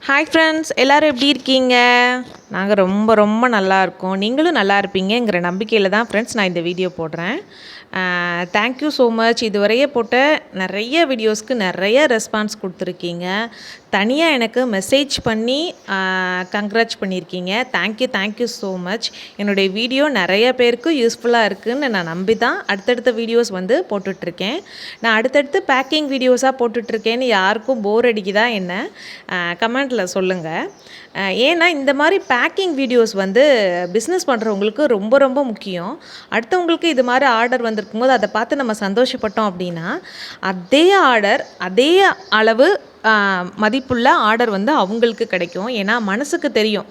Hi friends, எல்லோரும் எப்படி இருக்கீங்க? நாங்கள் ரொம்ப ரொம்ப நல்லா இருக்கோம். நீங்களும் நல்லா இருப்பீங்கங்கிற நம்பிக்கையில் தான் ஃப்ரெண்ட்ஸ் நான் இந்த வீடியோ போடுறேன். Thank you so much. இதுவரையே போட்ட நிறைய வீடியோஸ்க்கு நிறைய ரெஸ்பான்ஸ் கொடுத்துருக்கீங்க. தனியாக எனக்கு மெசேஜ் பண்ணி கங்க்ராட்ஸ் பண்ணியிருக்கீங்க. Thank you so much. என்னுடைய வீடியோ நிறைய பேருக்கு யூஸ்ஃபுல்லாக இருக்குதுன்னு நான் நம்பி தான் அடுத்தடுத்த வீடியோஸ் வந்து போட்டுட்ருக்கேன். நான் அடுத்தடுத்து பேக்கிங் வீடியோஸாக போட்டுட்ருக்கேன்னு யாருக்கும் போர் அடிக்குதா என்ன? கமெண்ட்டில் சொல்லுங்கள். ஏன்னா இந்த மாதிரி பேக்கிங் வீடியோஸ் வந்து பிஸ்னஸ் பண்ணுறவங்களுக்கு ரொம்ப ரொம்ப முக்கியம். அடுத்தவங்களுக்கு இது மாதிரி ஆர்டர் வந்திருக்கும் போது அதை பார்த்து நம்ம சந்தோஷப்பட்டோம் அப்படின்னா அதே ஆர்டர் அதே அளவு மதிப்புள்ள ஆர்டர் வந்து அவங்களுக்கு கிடைக்கும். ஏன்னா மனசுக்கு தெரியும்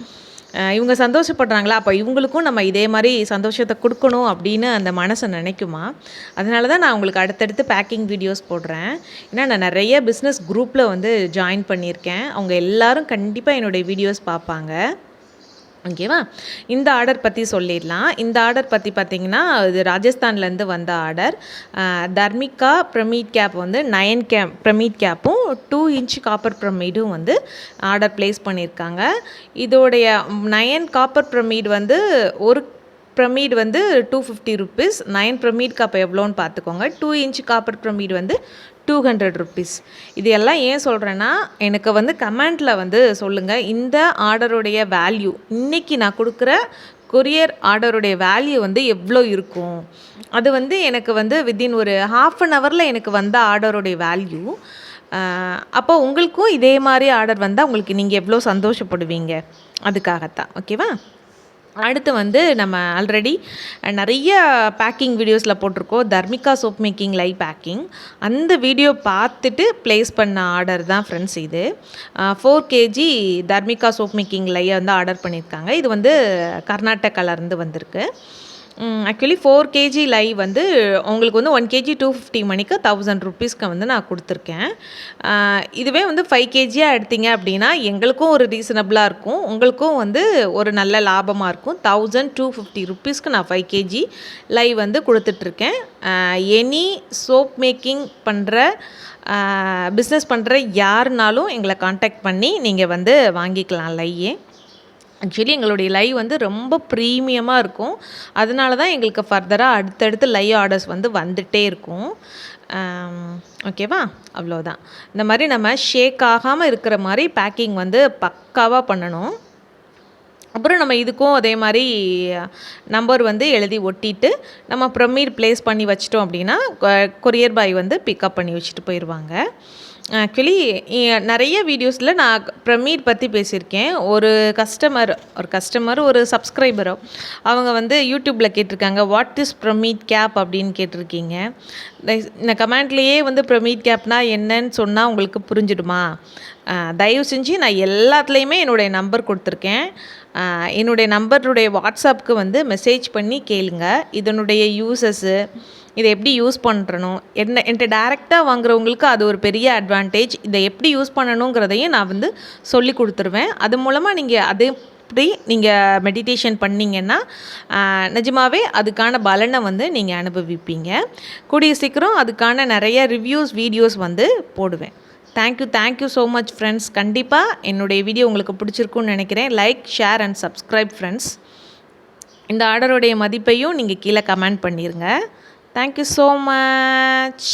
இவங்க சந்தோஷப்படுறாங்களா, அப்போ இவங்களுக்கும் நம்ம இதே மாதிரி சந்தோஷத்தை கொடுக்கணும் அப்படின்னு அந்த மனசை நினைக்குமா. அதனால தான் நான் உங்களுக்கு அடுத்தடுத்து பேக்கிங் வீடியோஸ் போடுறேன். ஏன்னா நான் நிறைய பிஸ்னஸ் குரூப்பில் வந்து ஜாயின் பண்ணியிருக்கேன். அவங்க எல்லோரும் கண்டிப்பாக என்னுடைய வீடியோஸ் பார்ப்பாங்க. ஓகேவா? இந்த ஆர்டர் பற்றி சொல்லிடலாம். இந்த ஆர்டர் பற்றி பார்த்திங்கன்னா இது ராஜஸ்தான்லேருந்து வந்த ஆர்டர். தர்மிகா பிரமிட் கேப் வந்து 9 பிரமிட் கேப்பும் 2 இன்ச் காப்பர் பிரமிடும் வந்து ஆர்டர் ப்ளேஸ் பண்ணியிருக்காங்க. இதோடைய 9 காப்பர் பிரமிட் வந்து ஒரு பிரமிட் வந்து 250 ருப்பீஸ். 9 பிரமிட் கப் எவ்வளோன்னு பார்த்துக்கோங்க. 2 இன்ச் காப்பர் பிரமிட் வந்து 200 ருப்பீஸ். இது எல்லாம் ஏன் சொல்கிறேன்னா, எனக்கு வந்து கமெண்ட்டில் வந்து சொல்லுங்கள், இந்த ஆர்டருடைய வேல்யூ இன்றைக்கி நான் கொடுக்குற கொரியர் ஆர்டருடைய வேல்யூ வந்து எவ்வளோ இருக்கும். அது வந்து எனக்கு வந்து வித்தின் ஒரு ½ அன் ஹவரில் எனக்கு வந்த ஆர்டருடைய வேல்யூ. அப்போ உங்களுக்கும் இதே மாதிரி ஆர்டர் வந்தால் உங்களுக்கு நீங்கள் எவ்வளோ சந்தோஷப்படுவீங்க, அதுக்காகத்தான். ஓகேவா? அடுத்து வந்து நம்ம ஆல்ரெடி நிறைய பேக்கிங் வீடியோஸில் போட்டிருக்கோம். Dharmika soap making live packing. அந்த வீடியோ பார்த்துட்டு ப்ளேஸ் பண்ண ஆர்டர் தான் ஃப்ரெண்ட்ஸ் இது. 4 kg Dharmika soap making live வந்து ஆர்டர் பண்ணியிருக்காங்க. இது வந்து கர்நாடகாவிலேருந்து வந்திருக்கு. ஆக்சுவலி 4 kg லைவ் வந்து உங்களுக்கு வந்து 1 kg 250 மணிக்கு 1000 ருப்பீஸ்க்கு வந்து நான் கொடுத்துருக்கேன். இதுவே வந்து 5 kg எடுத்தீங்க அப்படின்னா எங்களுக்கும் ஒரு ரீசனபிளாக இருக்கும், உங்களுக்கும் வந்து ஒரு நல்ல லாபமாக இருக்கும். 1250 ருப்பீஸ்க்கு நான் 5 kg லைவ் வந்து கொடுத்துட்ருக்கேன். எனி சோப் மேக்கிங் பண்ணுற பிஸ்னஸ் பண்ணுற யாருனாலும் எங்களை காண்டாக்ட் பண்ணி நீங்கள் வந்து வாங்கிக்கலாம் லையே. ஆக்சுவலி எங்களுடைய லைவ் வந்து ரொம்ப ப்ரீமியமாக இருக்கும். அதனால தான் எங்களுக்கு ஃபர்தராக அடுத்தடுத்து லைவ் ஆர்டர்ஸ் வந்து வந்துகிட்டே இருக்கும். ஓகேவா? அவ்வளோதான். இந்த மாதிரி நம்ம ஷேக் ஆகாமல் இருக்கிற மாதிரி பேக்கிங் வந்து பக்காவாக பண்ணணும். அப்புறம் நம்ம இதுக்கும் அதே மாதிரி நம்பர் வந்து எழுதி ஒட்டிட்டு நம்ம பிரமிட் ப்ளேஸ் பண்ணி வச்சிட்டோம் அப்படின்னா கொரியர் பாய் வந்து பிக்கப் பண்ணி வச்சுட்டு போயிடுவாங்க. ஆக்சுவலி நிறைய வீடியோஸில் நான் பிரமிட் பற்றி பேசியிருக்கேன். ஒரு கஸ்டமர் ஒரு சப்ஸ்கிரைபரோ அவங்க வந்து யூடியூப்பில் கேட்டிருக்காங்க, வாட் இஸ் பிரமிட் கேப் அப்படின்னு கேட்டிருக்கீங்க. இந்த கமெண்ட்லேயே வந்து பிரமிட் கேப்னா என்னன்னு சொன்னால் உங்களுக்கு புரிஞ்சிடுமா? தயவு செஞ்சு நான் எல்லாத்துலேயுமே என்னுடைய நம்பர் கொடுத்துருக்கேன். என்னுடைய நம்பருடைய வாட்ஸ்அப்புக்கு வந்து மெசேஜ் பண்ணி கேளுங்க. இதனுடைய யூசஸ்ஸு, இதை எப்படி யூஸ் பண்ணுறணும், என்கிட்ட டேரெக்டாக வாங்குறவங்களுக்கு அது ஒரு பெரிய அட்வான்டேஜ். இதை எப்படி யூஸ் பண்ணணுங்கிறதையும் நான் வந்து சொல்லி கொடுத்துருவேன். அது மூலமாக நீங்கள் இப்படி நீங்கள் மெடிடேஷன் பண்ணிங்கன்னா நிஜமாகவே அதுக்கான பலனை வந்து நீங்கள் அனுபவிப்பீங்க. கூடிய சீக்கிரம் அதுக்கான நிறைய ரிவ்யூஸ் வீடியோஸ் வந்து போடுவேன். Thank you so much friends. கண்டிப்பாக என்னுடைய வீடியோ உங்களுக்கு பிடிச்சிருக்குன்னு நினைக்கிறேன். Like, share and subscribe friends. இந்த ஆர்டருடைய மதிப்பையும் நீங்கள் கீழே கமெண்ட் பண்ணிடுங்க. Thank you so much.